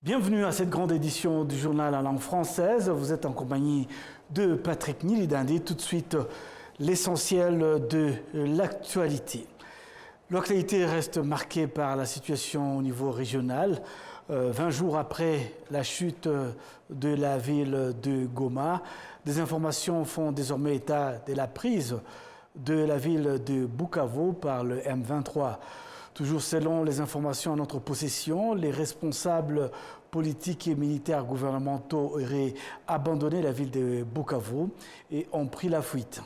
Bienvenue à cette grande édition du journal en langue française. Vous êtes en compagnie de Patrick Nilidandi. Tout de suite, l'essentiel de l'actualité. L'actualité reste marquée par la situation au niveau régional. 20 jours après la chute de la ville de Goma, des informations font désormais état de la prise de la ville de Bukavu par le M23. Toujours selon les informations en notre possession, les responsables politiques et militaires gouvernementaux auraient abandonné la ville de Bukavu et ont pris la fuite.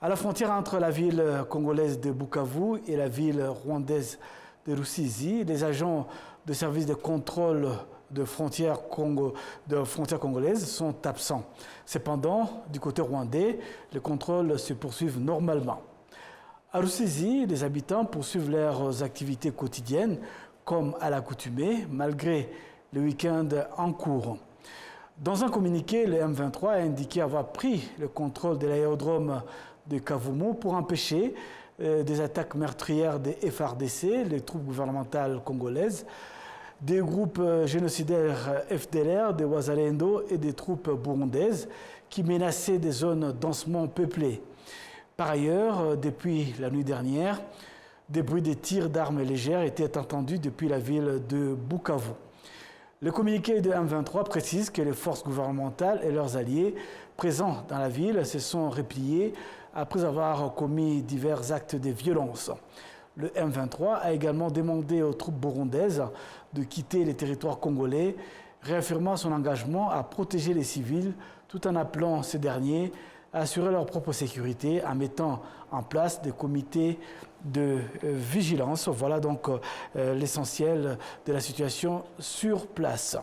À la frontière entre la ville congolaise de Bukavu et la ville rwandaise de Rusizi, les agents de service de contrôle de frontières congolaises sont absents. Cependant, du côté rwandais, les contrôles se poursuivent normalement. À Rusizi, les habitants poursuivent leurs activités quotidiennes comme à l'accoutumée, malgré le week-end en cours. Dans un communiqué, le M23 a indiqué avoir pris le contrôle de l'aérodrome de Kavumu pour empêcher des attaques meurtrières des FARDC, les troupes gouvernementales congolaises, des groupes génocidaires FDLR, des Wazalendo et des troupes burundaises qui menaçaient des zones densément peuplées. Par ailleurs, depuis la nuit dernière, des bruits de tirs d'armes légères étaient entendus depuis la ville de Bukavu. Le communiqué de M23 précise que les forces gouvernementales et leurs alliés présents dans la ville se sont repliés après avoir commis divers actes de violence. Le M23 a également demandé aux troupes burundaises de quitter les territoires congolais, réaffirmant son engagement à protéger les civils tout en appelant ces derniers à assurer leur propre sécurité en mettant en place des comités de vigilance. Voilà donc l'essentiel de la situation sur place.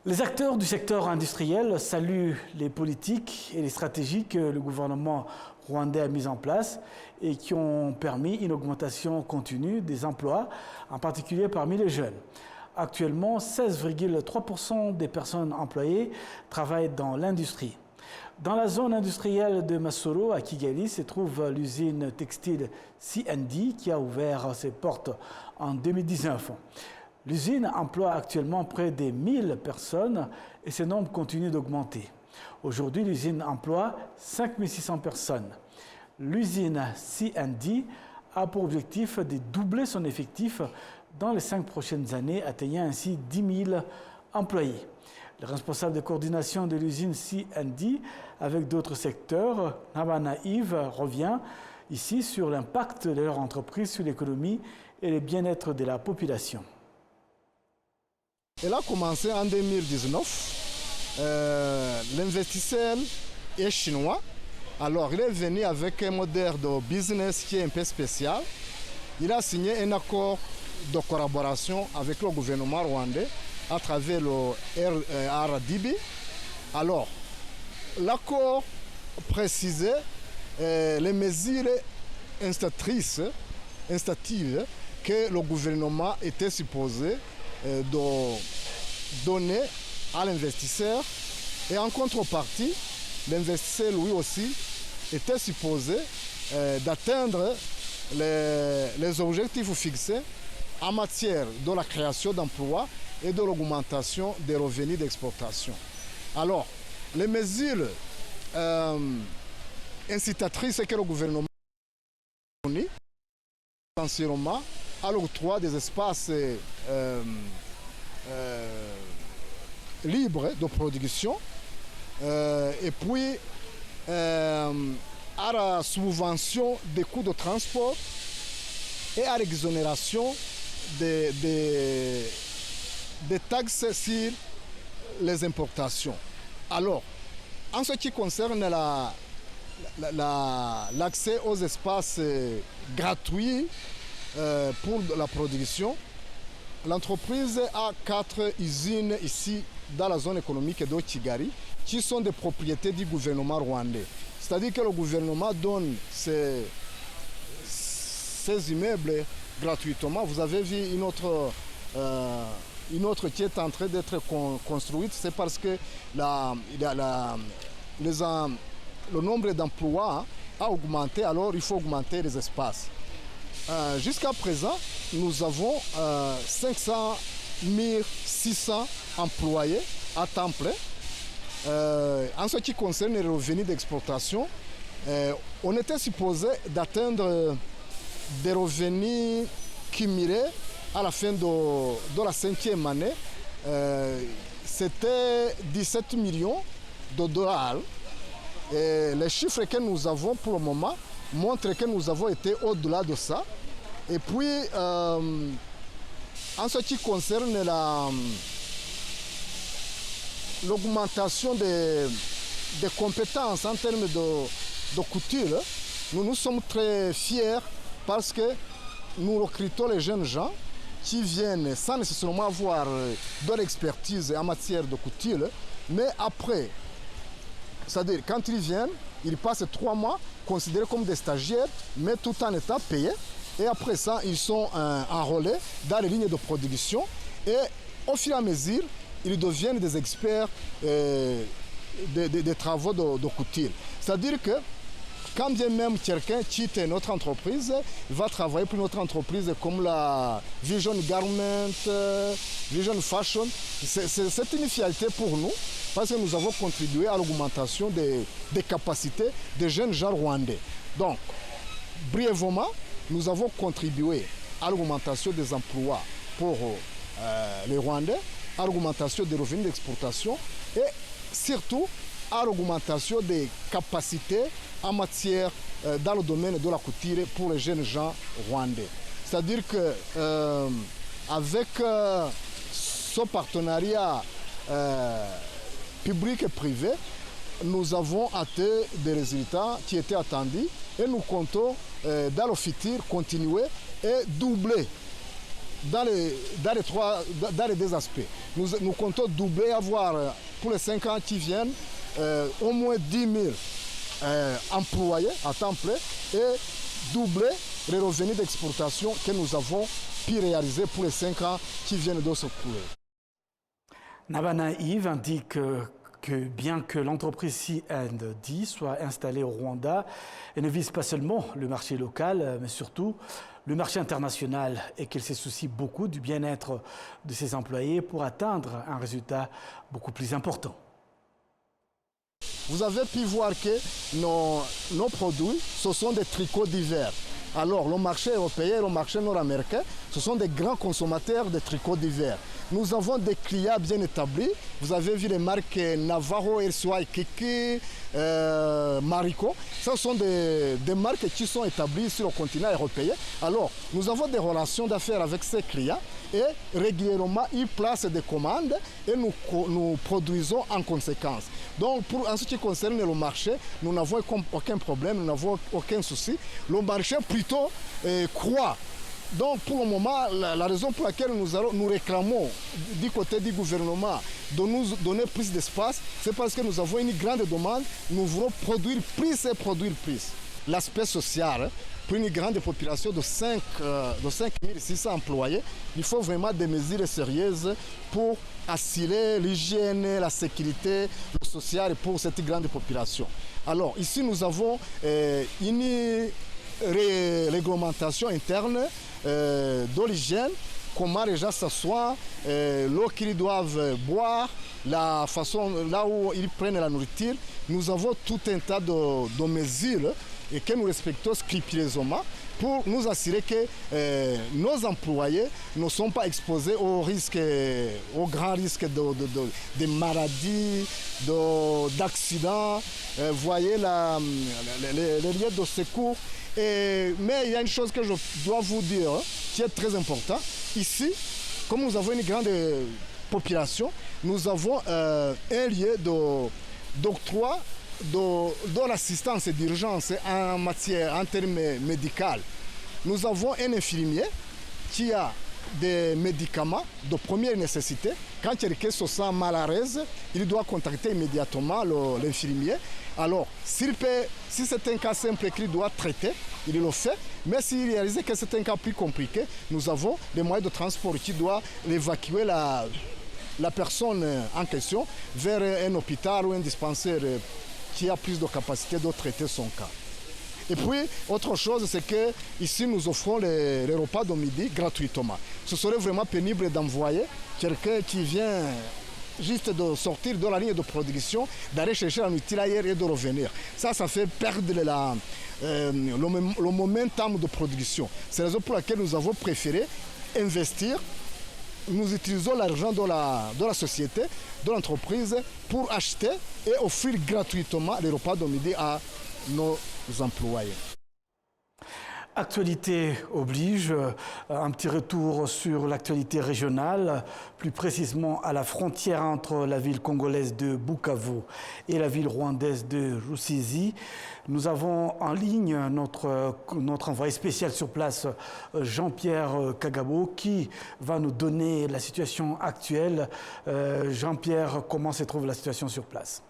Les acteurs du secteur industriel saluent les politiques et les stratégies que le gouvernement rwandais a mises en place et qui ont permis une augmentation continue des emplois, en particulier parmi les jeunes. Actuellement, 16,3% des personnes employées travaillent dans l'industrie. Dans la zone industrielle de Masoro, à Kigali, se trouve l'usine textile CND qui a ouvert ses portes en 2019. L'usine emploie actuellement près de 1000 personnes et ce nombre continue d'augmenter. Aujourd'hui, l'usine emploie 5600 personnes. L'usine CND a pour objectif de doubler son effectif dans les 5 prochaines années, atteignant ainsi 10 000 employés. Le responsable de coordination de l'usine CND avec d'autres secteurs, Nabana Yves, revient ici sur l'impact de leur entreprise sur l'économie et le bien-être de la population. Elle a commencé en 2019. L'investisseur est chinois. Alors, il est venu avec un modèle de business qui est un peu spécial. Il a signé un accord de collaboration avec le gouvernement rwandais à travers le RDB. Alors, l'accord précisait les mesures incitatives que le gouvernement était supposé de donner à l'investisseur. Et en contrepartie, l'investisseur lui aussi était supposé d'atteindre les objectifs fixés en matière de la création d'emplois et de l'augmentation des revenus d'exportation. Alors, les mesures incitatrices que le gouvernement a données, essentiellement à l'octroi des espaces libres de production et puis à la subvention des coûts de transport et à l'exonération des taxes sur les importations. Alors, en ce qui concerne l'accès aux espaces gratuits pour la production, l'entreprise a 4 usines ici dans la zone économique de Kigali qui sont des propriétés du gouvernement rwandais. C'est-à-dire que le gouvernement donne ces immeubles gratuitement. Vous avez vu une autre qui est en train d'être construite. C'est parce que le nombre d'emplois a augmenté, alors il faut augmenter les espaces. Jusqu'à présent, nous avons 500 600 employés à temps plein. En ce qui concerne les revenus d'exportation, on était supposé d'atteindre des revenus cumulés à la fin de la 5e année. C'était 17 millions de dollars. Et les chiffres que nous avons pour le moment montrent que nous avons été au-delà de ça. Et puis, en ce qui concerne l'augmentation des compétences en termes de couture, nous sommes très fiers parce que nous recrutons les jeunes gens qui viennent sans nécessairement avoir de l'expertise en matière de couture, mais après, c'est-à-dire quand ils viennent, ils passent 3 mois considérés comme des stagiaires, mais tout en étant payés. Et après ça, ils sont enrôlés dans les lignes de production et au fur et à mesure, ils deviennent des experts des travaux de couture. C'est-à-dire que quand bien même quelqu'un quitte notre entreprise, il va travailler pour notre entreprise comme la Vision Garment, Vision Fashion. C'est une fierté pour nous parce que nous avons contribué à l'augmentation des capacités des jeunes gens rwandais. Donc, brièvement, nous avons contribué à l'augmentation des emplois pour les Rwandais, à l'augmentation des revenus d'exportation et surtout à l'augmentation des capacités en matière dans le domaine de la couture pour les jeunes gens rwandais. C'est-à-dire que avec ce partenariat public et privé, nous avons atteint des résultats qui étaient attendus et nous comptons dans le futur continuer et doubler dans les deux aspects. Nous comptons doubler, avoir pour les 5 ans qui viennent au moins 10 000 employés à temps plein et doubler les revenus d'exportation que nous avons pu réaliser pour les 5 ans qui viennent de se couler. Nabana Yves indique que bien que l'entreprise C&D soit installée au Rwanda, elle ne vise pas seulement le marché local, mais surtout le marché international et qu'elle se soucie beaucoup du bien-être de ses employés pour atteindre un résultat beaucoup plus important. Vous avez pu voir que nos produits, ce sont des tricots d'hiver. Alors, le marché européen et le marché nord-américain, ce sont des grands consommateurs de tricots d'hiver. Nous avons des clients bien établis. Vous avez vu les marques Navarro, Elsoi, Kiki, Marico. Ce sont des marques qui sont établies sur le continent européen. Alors, nous avons des relations d'affaires avec ces clients et régulièrement, ils placent des commandes et nous produisons en conséquence. Donc, en ce qui concerne le marché, nous n'avons aucun problème, nous n'avons aucun souci. Le marché plutôt croît. Donc pour le moment, la raison pour laquelle nous réclamons du côté du gouvernement de nous donner plus d'espace, c'est parce que nous avons une grande demande, nous voulons produire plus et produire plus. L'aspect social, pour une grande population de 5 600 employés, il faut vraiment des mesures sérieuses pour assurer l'hygiène, la sécurité, le social pour cette grande population. Alors ici nous avons une réglementation interne de l'hygiène, comment les gens s'assoient, l'eau qu'ils doivent boire, la façon là où ils prennent la nourriture. Nous avons tout un tas de mesures et que nous respectons scrupuleusement pour nous assurer que nos employés ne sont pas exposés aux grands risques de maladies, d'accidents. Voyez les lieux de secours. Mais il y a une chose que je dois vous dire qui est très importante. Ici, comme nous avons une grande population, nous avons un lieu d'octroi de l'assistance d'urgence en termes médicaux. Nous avons un infirmier qui a des médicaments de première nécessité. Quand quelqu'un se sent mal à l'aise, il doit contacter immédiatement l'infirmier. Alors, si c'est un cas simple qu'il doit traiter, il le fait. Mais s'il réalise que c'est un cas plus compliqué, nous avons des moyens de transport qui doivent évacuer la personne en question vers un hôpital ou un dispensaire qui a plus de capacité de traiter son cas. Et puis, autre chose, c'est que ici nous offrons les repas de midi gratuitement. Ce serait vraiment pénible d'envoyer quelqu'un qui vient juste de sortir de la ligne de production, d'aller chercher un outil ailleurs et de revenir. Ça fait perdre le momentum de production. C'est la raison pour laquelle nous avons préféré investir. Nous utilisons l'argent de la société, de l'entreprise, pour acheter et offrir gratuitement les repas de midi à nos employés. Actualité oblige, un petit retour sur l'actualité régionale, plus précisément à la frontière entre la ville congolaise de Bukavu et la ville rwandaise de Rusizi. Nous avons en ligne notre envoyé spécial sur place, Jean-Pierre Kagabo, qui va nous donner la situation actuelle. Jean-Pierre, comment se trouve la situation sur place ?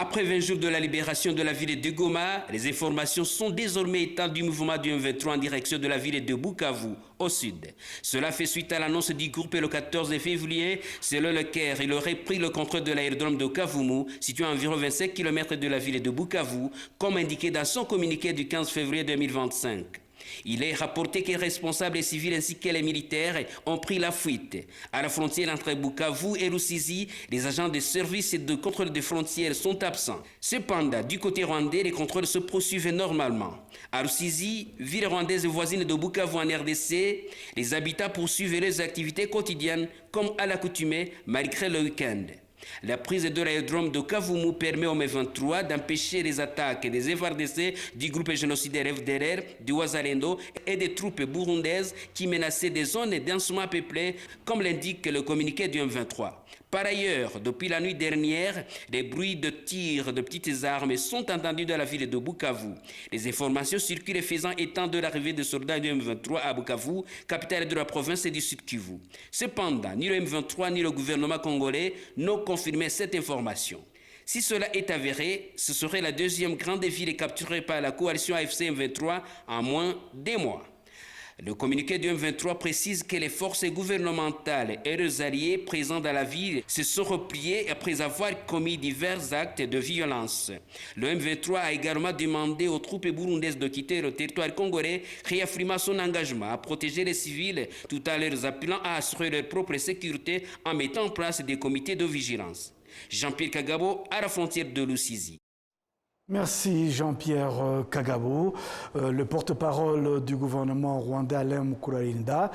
Après 20 jours de la libération de la ville de Goma, les informations sont désormais éteintes du mouvement du M23 en direction de la ville de Bukavu, au sud. Cela fait suite à l'annonce du groupe le 14 février, selon lequel il aurait pris le contrôle de l'aérodrome de Kavumu, situé à environ 25 km de la ville de Bukavu, comme indiqué dans son communiqué du 15 février 2025. Il est rapporté que les responsables civils ainsi que les militaires ont pris la fuite. À la frontière entre Bukavu et Rusizi, les agents de service et de contrôle des frontières sont absents. Cependant, du côté rwandais, les contrôles se poursuivent normalement. À Rusizi, ville rwandaise voisine de Bukavu en RDC, les habitants poursuivent leurs activités quotidiennes comme à l'accoutumée malgré le week-end. La prise de l'aérodrome de Kavumu permet au M23 d'empêcher les attaques des FARDC, du groupe génocidaire FDLR, du Wazalendo et des troupes burundaises qui menaçaient des zones densément peuplées, comme l'indique le communiqué du M23. Par ailleurs, depuis la nuit dernière, des bruits de tirs de petites armes sont entendus dans la ville de Bukavu. Les informations circulent faisant état de l'arrivée de soldats du M23 à Bukavu, capitale de la province du Sud Kivu. Cependant, ni le M23 ni le gouvernement congolais n'ont confirmé cette information. Si cela est avéré, ce serait la deuxième grande ville capturée par la coalition AFC M23 en moins d'un mois. Le communiqué du M23 précise que les forces gouvernementales et leurs alliés présents dans la ville se sont repliés après avoir commis divers actes de violence. Le M23 a également demandé aux troupes burundaises de quitter le territoire congolais, réaffirmant son engagement à protéger les civils tout en leur appelant à assurer leur propre sécurité en mettant en place des comités de vigilance. Jean-Pierre Kagabo à la frontière de Rusizi. Merci Jean-Pierre Kagabo. Le porte-parole du gouvernement rwandais Alain Mukurarinda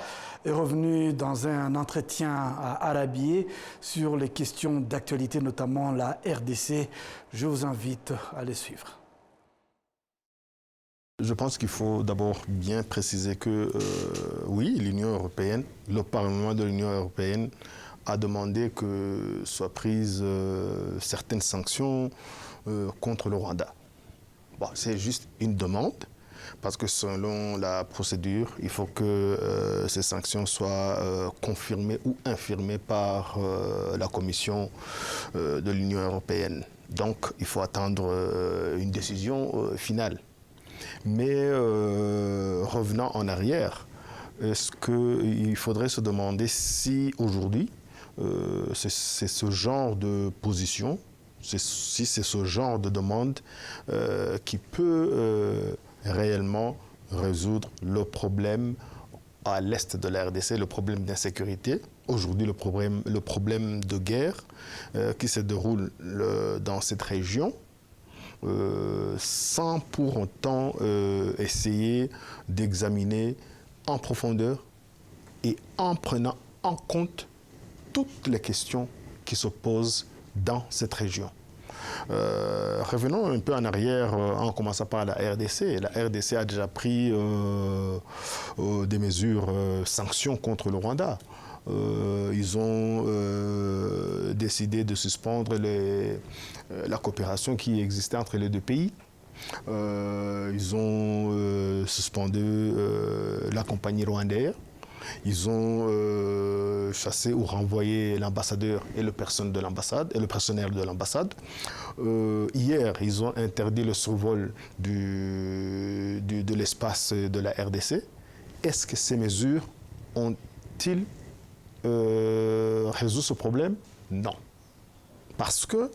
est revenu dans un entretien à Arabié sur les questions d'actualité, notamment la RDC. Je vous invite à les suivre. Je pense qu'il faut d'abord bien préciser que oui, l'Union européenne, le Parlement de l'Union européenne a demandé que soient prises certaines sanctions contre le Rwanda. Bon, c'est juste une demande, parce que selon la procédure, il faut que ces sanctions soient confirmées ou infirmées par la Commission de l'Union européenne. Donc, il faut attendre une décision finale. Mais revenant en arrière, est-ce qu'il faudrait se demander si aujourd'hui, c'est ce genre de position, si c'est ce genre de demande qui peut réellement résoudre le problème à l'est de la RDC, le problème d'insécurité, aujourd'hui le problème de guerre qui se déroule dans cette région, sans pour autant essayer d'examiner en profondeur et en prenant en compte toutes les questions qui se posent dans cette région. Revenons un peu en arrière en commençant par la RDC. La RDC a déjà pris des mesures sanctions contre le Rwanda. Ils ont décidé de suspendre la coopération qui existait entre les deux pays. Ils ont suspendu la compagnie rwandaise. Ils ont chassé ou renvoyé l'ambassadeur et le personnel de l'ambassade. Hier, ils ont interdit le survol de l'espace de la RDC. Est-ce que ces mesures ont-ils résolu ce problème? Non. Parce que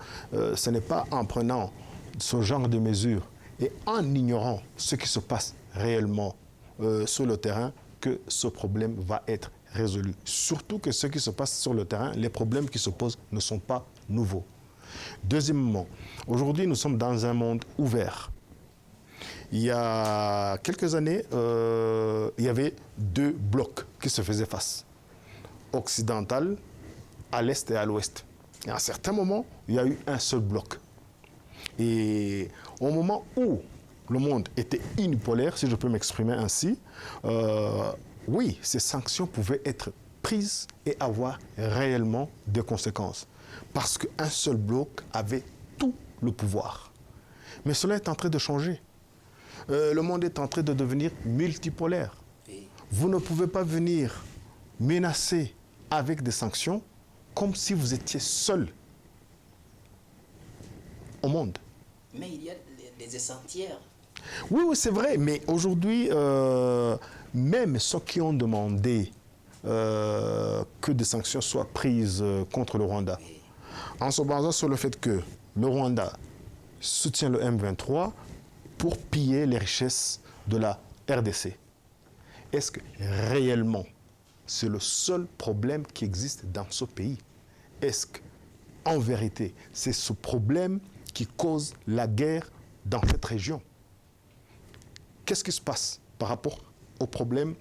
ce n'est pas en prenant ce genre de mesures et en ignorant ce qui se passe réellement sur le terrain que ce problème va être résolu. Surtout que ce qui se passe sur le terrain, les problèmes qui se posent ne sont pas nouveaux. Deuxièmement, aujourd'hui, nous sommes dans un monde ouvert. Il y a quelques années, il y avait deux blocs qui se faisaient face. Occidental, à l'est et à l'ouest. Et à un certain moment, il y a eu un seul bloc. Et au moment où le monde était unipolaire, si je peux m'exprimer ainsi, oui, ces sanctions pouvaient être prises et avoir réellement des conséquences. Parce qu'un seul bloc avait tout le pouvoir. Mais cela est en train de changer. Le monde est en train de devenir multipolaire. Vous ne pouvez pas venir menacer avec des sanctions comme si vous étiez seul au monde. Mais il y a des essentiels. Oui, oui, c'est vrai, mais aujourd'hui, même ceux qui ont demandé que des sanctions soient prises contre le Rwanda, en se basant sur le fait que le Rwanda soutient le M23 pour piller les richesses de la RDC. Est-ce que réellement c'est le seul problème qui existe dans ce pays? Est-ce qu'en vérité, c'est ce problème qui cause la guerre dans cette région? Qu'est-ce qui se passe par rapport au problème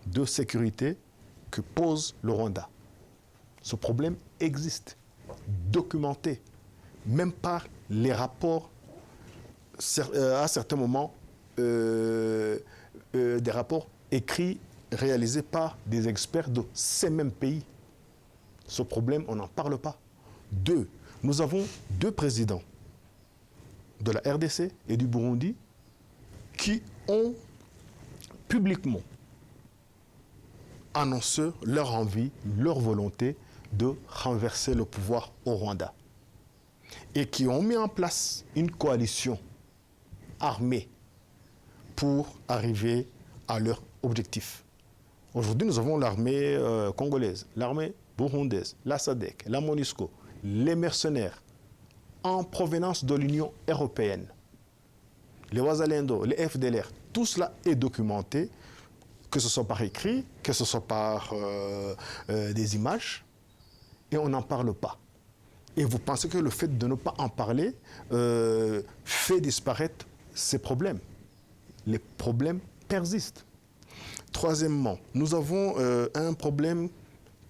de sécurité que pose le Rwanda? Ce problème existe, documenté, même par les rapports, à certains moments, des rapports écrits, réalisés par des experts de ces mêmes pays. Ce problème, on n'en parle pas. Deux, nous avons deux présidents de la RDC et du Burundi qui ont publiquement annoncé leur envie, leur volonté de renverser le pouvoir au Rwanda et qui ont mis en place une coalition armée pour arriver à leur objectif. Aujourd'hui, nous avons l'armée congolaise, l'armée burundaise, la SADC, la MONUSCO, les mercenaires en provenance de l'Union européenne, les Wazalendo, les FDLR, tout cela est documenté, que ce soit par écrit, que ce soit par des images, et on n'en parle pas. Et vous pensez que le fait de ne pas en parler fait disparaître ces problèmes? Les problèmes persistent. Troisièmement, nous avons un problème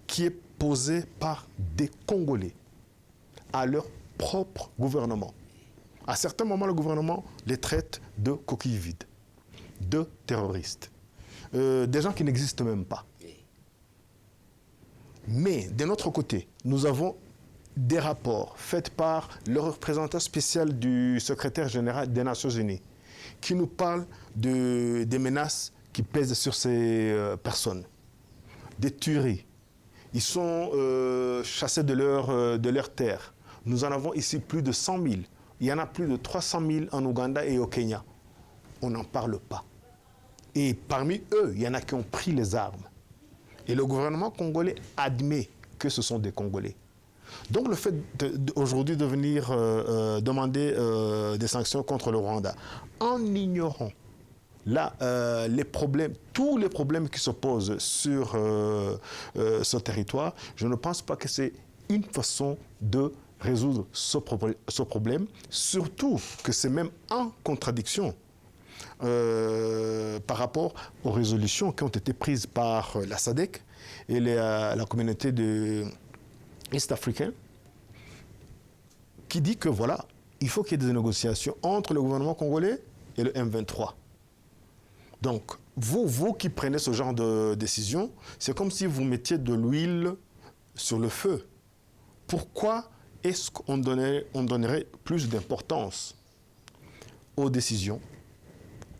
qui est posé par des Congolais à leur propre gouvernement. À certains moments, le gouvernement les traite de coquilles vides, de terroristes, des gens qui n'existent même pas. Mais d'un autre côté, nous avons des rapports faits par le représentant spécial du secrétaire général des Nations Unies qui nous parle des menaces qui pèsent sur ces personnes, des tueries. Ils sont chassés de leur terre. Nous en avons ici plus de 100 000. Il y en a plus de 300 000 en Ouganda et au Kenya. On n'en parle pas. Et parmi eux, il y en a qui ont pris les armes. Et le gouvernement congolais admet que ce sont des Congolais. Donc le fait aujourd'hui de venir demander des sanctions contre le Rwanda, en ignorant les problèmes, tous les problèmes qui se posent sur ce territoire, je ne pense pas que c'est une façon de résoudre ce problème, surtout que c'est même en contradiction par rapport aux résolutions qui ont été prises par la SADC et la communauté de East Africain, qui dit que voilà, il faut qu'il y ait des négociations entre le gouvernement congolais et le M23. Donc, vous qui prenez ce genre de décision, c'est comme si vous mettiez de l'huile sur le feu. Pourquoi est-ce qu'on donnerait plus d'importance aux décisions,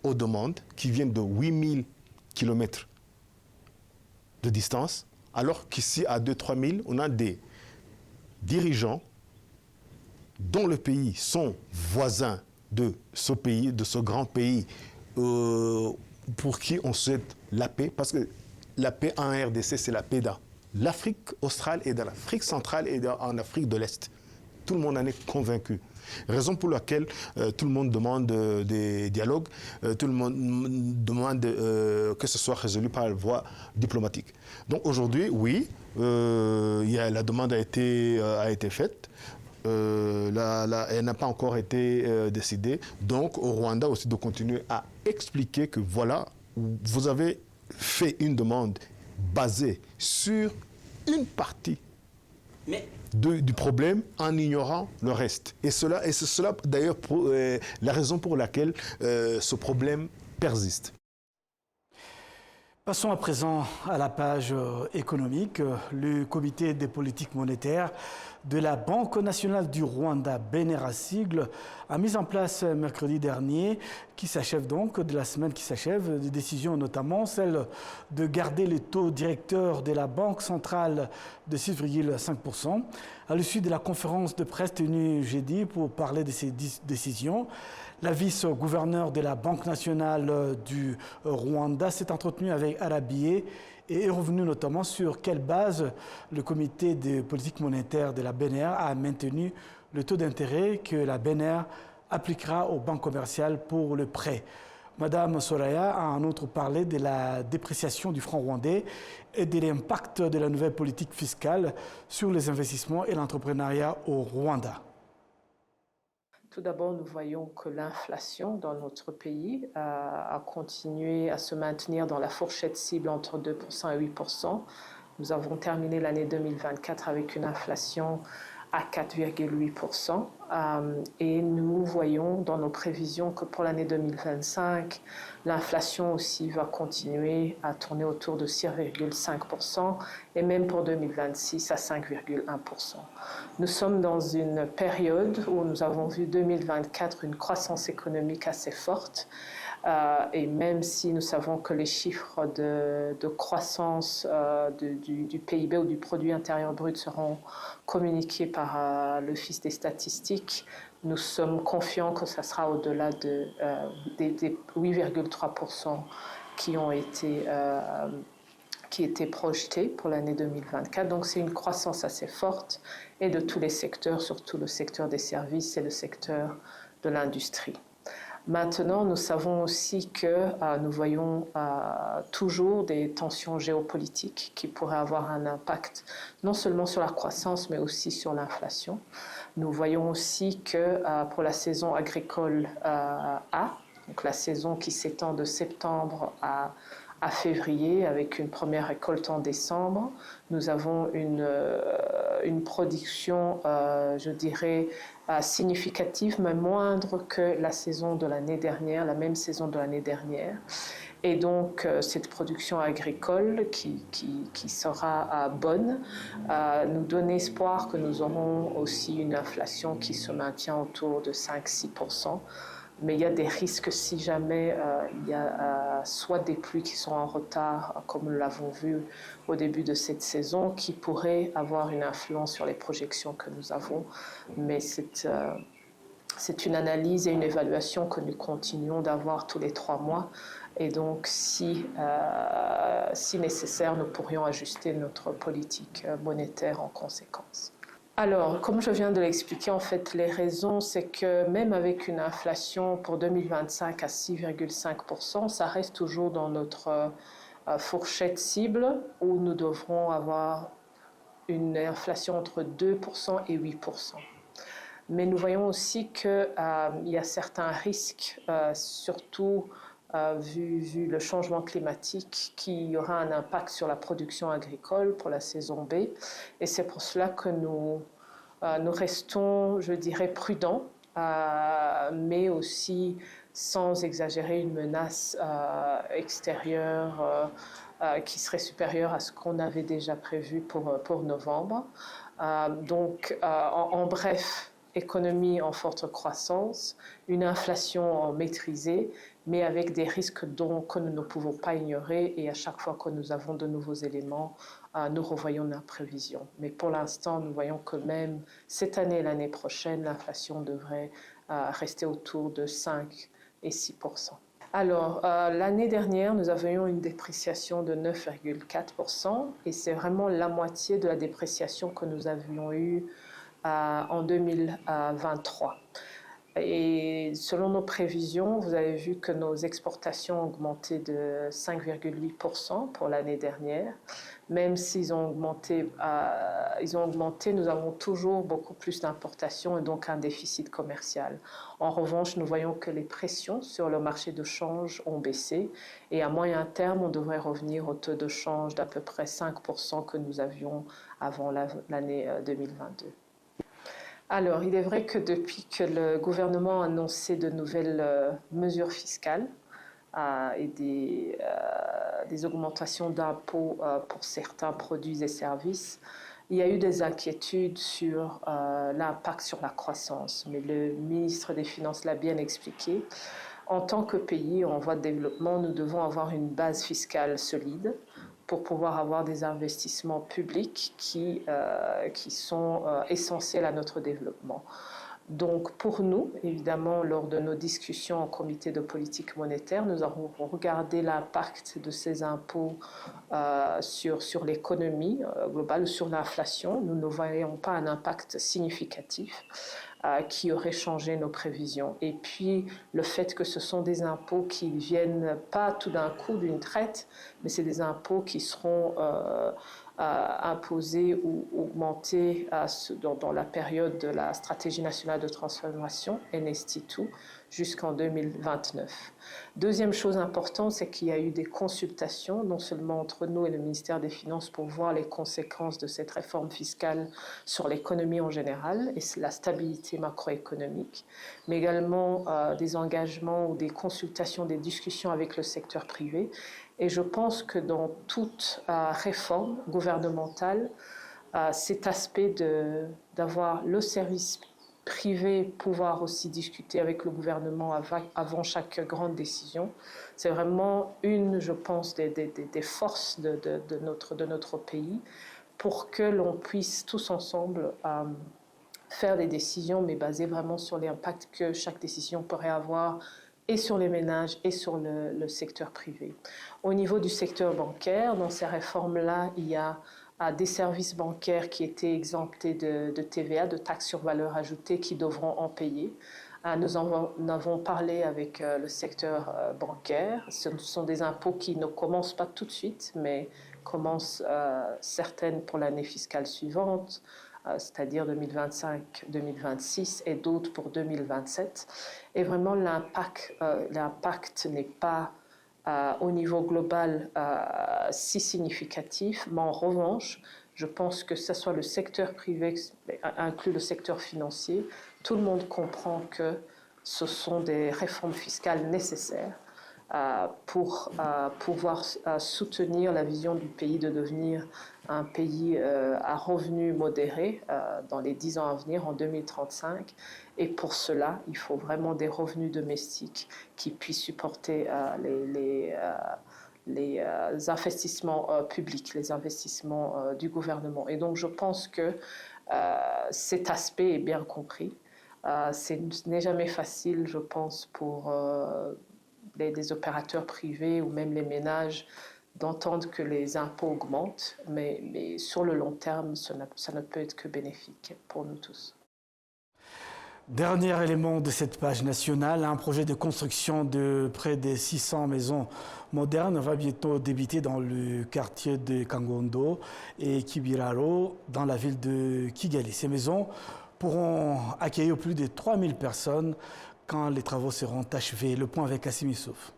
aux demandes qui viennent de 8000 km de distance, alors qu'ici, à 2-3 000, on a des dirigeants dont le pays sont voisins de ce pays, de ce grand pays, pour qui on souhaite la paix, parce que la paix en RDC, c'est la paix dans l'Afrique australe et dans l'Afrique centrale et en Afrique de l'Est. tout le monde en est convaincu. Raison pour laquelle tout le monde demande des dialogues, tout le monde demande que ce soit résolu par la voie diplomatique. Donc aujourd'hui, oui, la demande a été faite. Elle n'a pas encore été décidée. Donc au Rwanda aussi de continuer à expliquer que voilà, vous avez fait une demande basée sur une partie du problème en ignorant le reste. Et c'est cela d'ailleurs la raison pour laquelle ce problème persiste. Passons à présent à la page économique. Le comité des politiques monétaires de la Banque nationale du Rwanda, BNR à sigle, a mis en place mercredi dernier, qui s'achève donc, de la semaine qui s'achève, des décisions notamment celle de garder le taux directeur de la Banque centrale de 6,5%. À l'issue de la conférence de presse tenue jeudi pour parler de ces décisions, la vice-gouverneure de la Banque nationale du Rwanda s'est entretenue avec Arabié et est revenue notamment sur quelle base le comité de politique monétaire de la BNR a maintenu le taux d'intérêt que la BNR appliquera aux banques commerciales pour le prêt. Madame Soraya a en outre parlé de la dépréciation du franc rwandais et de l'impact de la nouvelle politique fiscale sur les investissements et l'entrepreneuriat au Rwanda. Tout d'abord, nous voyons que l'inflation dans notre pays a continué à se maintenir dans la fourchette cible entre 2% et 8%. Nous avons terminé l'année 2024 avec une inflation à 4,8%. Et nous voyons dans nos prévisions que pour l'année 2025, l'inflation aussi va continuer à tourner autour de 6,5% et même pour 2026 à 5,1%. Nous sommes dans une période où nous avons vu 2024 une croissance économique assez forte. Et même si nous savons que les chiffres de croissance du PIB ou du produit intérieur brut seront communiqués par l'Office des statistiques, nous sommes confiants que ça sera au-delà des 8,3% qui étaient projetés pour l'année 2024. Donc c'est une croissance assez forte et de tous les secteurs, surtout le secteur des services et le secteur de l'industrie. Maintenant, nous savons aussi que nous voyons toujours des tensions géopolitiques qui pourraient avoir un impact non seulement sur la croissance, mais aussi sur l'inflation. Nous voyons aussi que pour la saison agricole donc la saison qui s'étend de septembre à février, avec une première récolte en décembre, nous avons une production, je dirais, significative, mais moindre que la saison de l'année dernière, la même saison de l'année dernière. Et donc, cette production agricole qui sera bonne nous donne espoir que nous aurons aussi une inflation qui se maintient autour de 5-6%. Mais il y a des risques si jamais il y a soit des pluies qui sont en retard, comme nous l'avons vu au début de cette saison, qui pourraient avoir une influence sur les projections que nous avons. Mais c'est une analyse et une évaluation que nous continuons d'avoir tous les 3 mois. Et donc, si nécessaire, nous pourrions ajuster notre politique monétaire en conséquence. Alors, comme je viens de l'expliquer, en fait, les raisons, c'est que même avec une inflation pour 2025 à 6,5%, ça reste toujours dans notre fourchette cible où nous devrons avoir une inflation entre 2% et 8%. Mais nous voyons aussi qu'il y a certains risques, surtout vu le changement climatique, qui aura un impact sur la production agricole pour la saison B. Et c'est pour cela que nous restons, je dirais, prudents, mais aussi sans exagérer une menace extérieure qui serait supérieure à ce qu'on avait déjà prévu pour novembre. Donc, en bref, économie en forte croissance, une inflation maîtrisée, mais avec des risques que nous ne pouvons pas ignorer, et à chaque fois que nous avons de nouveaux éléments, nous revoyons nos prévisions. Mais pour l'instant, nous voyons que même cette année et l'année prochaine, l'inflation devrait rester autour de 5 et 6%. Alors, l'année dernière, nous avions une dépréciation de 9,4%, et c'est vraiment la moitié de la dépréciation que nous avions eue en 2023. Et selon nos prévisions, vous avez vu que nos exportations ont augmenté de 5,8% pour l'année dernière. Même s'ils ont augmenté, nous avons toujours beaucoup plus d'importations et donc un déficit commercial. En revanche, nous voyons que les pressions sur le marché de change ont baissé et à moyen terme, on devrait revenir au taux de change d'à peu près 5% que nous avions avant l'année 2022. Alors, il est vrai que depuis que le gouvernement a annoncé de nouvelles mesures fiscales et des augmentations d'impôts pour certains produits et services, il y a eu des inquiétudes sur l'impact sur la croissance. Mais le ministre des Finances l'a bien expliqué. En tant que pays en voie de développement, nous devons avoir une base fiscale solide pour pouvoir avoir des investissements publics qui sont essentiels à notre développement. Donc pour nous, évidemment, lors de nos discussions en comité de politique monétaire, nous avons regardé l'impact de ces impôts sur l'économie globale ou sur l'inflation. Nous ne voyons pas un impact significatif qui aurait changé nos prévisions. Et puis, le fait que ce sont des impôts qui ne viennent pas tout d'un coup d'une traite, mais c'est des impôts qui seront imposés ou augmentés dans la période de la Stratégie nationale de transformation, NST2, jusqu'en 2029. Deuxième chose importante, c'est qu'il y a eu des consultations, non seulement entre nous et le ministère des Finances, pour voir les conséquences de cette réforme fiscale sur l'économie en général et la stabilité macroéconomique, mais également des engagements ou des consultations, des discussions avec le secteur privé. Et je pense que dans toute réforme gouvernementale, cet aspect d'avoir le service privé pouvoir aussi discuter avec le gouvernement avant chaque grande décision, c'est vraiment une, je pense, des forces de notre pays pour que l'on puisse tous ensemble faire des décisions, mais basées vraiment sur l'impact que chaque décision pourrait avoir et sur les ménages et sur le secteur privé. Au niveau du secteur bancaire, dans ces réformes-là, il y a des services bancaires qui étaient exemptés de TVA, de taxes sur valeur ajoutée, qui devront en payer. Nous en avons parlé avec le secteur bancaire. Ce sont des impôts qui ne commencent pas tout de suite, mais commencent certaines pour l'année fiscale suivante, c'est-à-dire 2025-2026, et d'autres pour 2027. Et vraiment, l'impact n'est pas au niveau global si significatif, mais en revanche, je pense que ce soit le secteur privé, inclus le secteur financier, tout le monde comprend que ce sont des réformes fiscales nécessaires pour pouvoir soutenir la vision du pays de devenir un pays à revenus modérés dans les 10 ans à venir, en 2035. Et pour cela, il faut vraiment des revenus domestiques qui puissent supporter les investissements publics, les investissements du gouvernement. Et donc, je pense que cet aspect est bien compris. Ce n'est jamais facile, je pense, pour des opérateurs privés ou même les ménages d'entendre que les impôts augmentent, mais sur le long terme, ça ne peut être que bénéfique pour nous tous. Dernier élément de cette page nationale, un projet de construction de près de 600 maisons modernes va bientôt débuter dans le quartier de Kangondo et Kibiraro, dans la ville de Kigali. Ces maisons pourront accueillir plus de 3000 personnes quand les travaux seront achevés. Le point avec Kassim Issouf.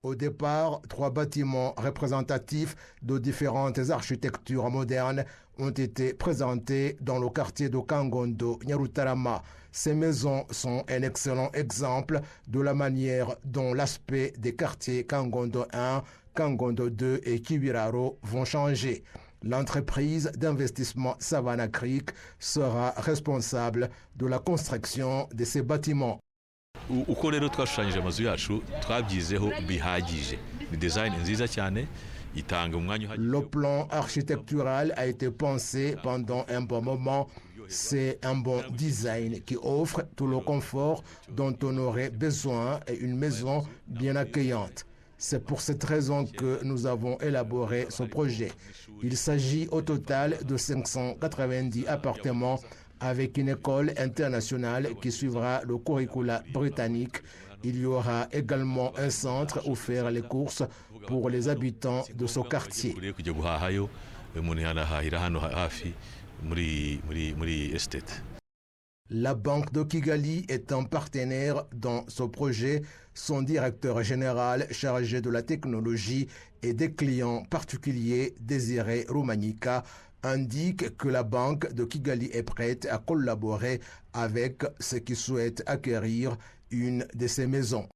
Au départ, 3 bâtiments représentatifs de différentes architectures modernes ont été présentés dans le quartier de Kangondo, Nyarutarama. Ces maisons sont un excellent exemple de la manière dont l'aspect des quartiers Kangondo 1, Kangondo 2 et Kibiraro vont changer. L'entreprise d'investissement Savannah Creek sera responsable de la construction de ces bâtiments. Uko rero twashushanyije amazu yacu twabyizeho bihagije ni design nziza cyane itanga umwanya uhagije. Le plan architectural a été pensé pendant un bon moment. C'est un bon design qui offre tout le confort dont on aurait besoin et une maison bien accueillante. C'est pour cette raison que nous avons élaboré ce projet. Il s'agit au total de 590 appartements Avec une école internationale qui suivra le curricula britannique, il y aura également un centre où faire les courses pour les habitants de ce quartier. La Banque de Kigali est un partenaire dans ce projet. Son directeur général chargé de la technologie et des clients particuliers, Désiré Romanica, indique que la Banque de Kigali est prête à collaborer avec ceux qui souhaitent acquérir une de ces maisons.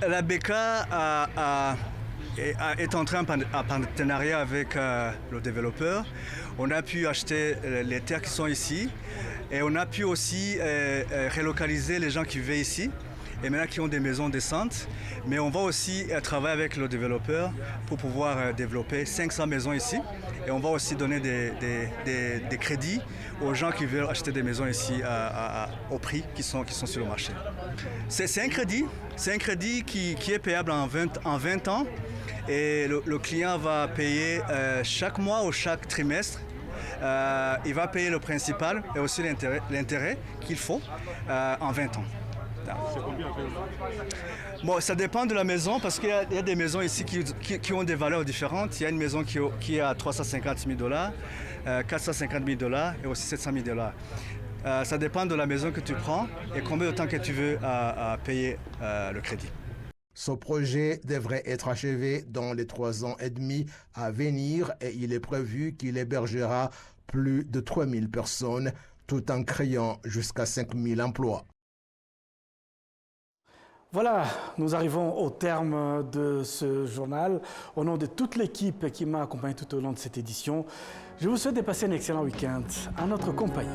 La BK est entrée en partenariat avec le développeur. On a pu acheter les terres qui sont ici et on a pu aussi relocaliser les gens qui vivaient ici et maintenant qui ont des maisons décentes. Mais on va aussi travailler avec le développeur pour pouvoir développer 500 maisons ici. Et on va aussi donner des crédits aux gens qui veulent acheter des maisons ici au prix qui sont sur le marché. C'est un crédit qui est payable en 20 ans. Et le client va payer chaque mois ou chaque trimestre. Il va payer le principal et aussi l'intérêt qu'il faut en 20 ans. Bon, ça dépend de la maison parce qu'il y a des maisons ici qui ont des valeurs différentes. Il y a une maison qui est à $350 000, $450 000 et aussi $700 000. Ça dépend de la maison que tu prends et combien de temps que tu veux payer le crédit. Ce projet devrait être achevé dans les 3 ans et demi à venir et il est prévu qu'il hébergera plus de 3000 personnes tout en créant jusqu'à 5000 emplois. Voilà, nous arrivons au terme de ce journal. Au nom de toute l'équipe qui m'a accompagné tout au long de cette édition, je vous souhaite de passer un excellent week-end en notre compagnie.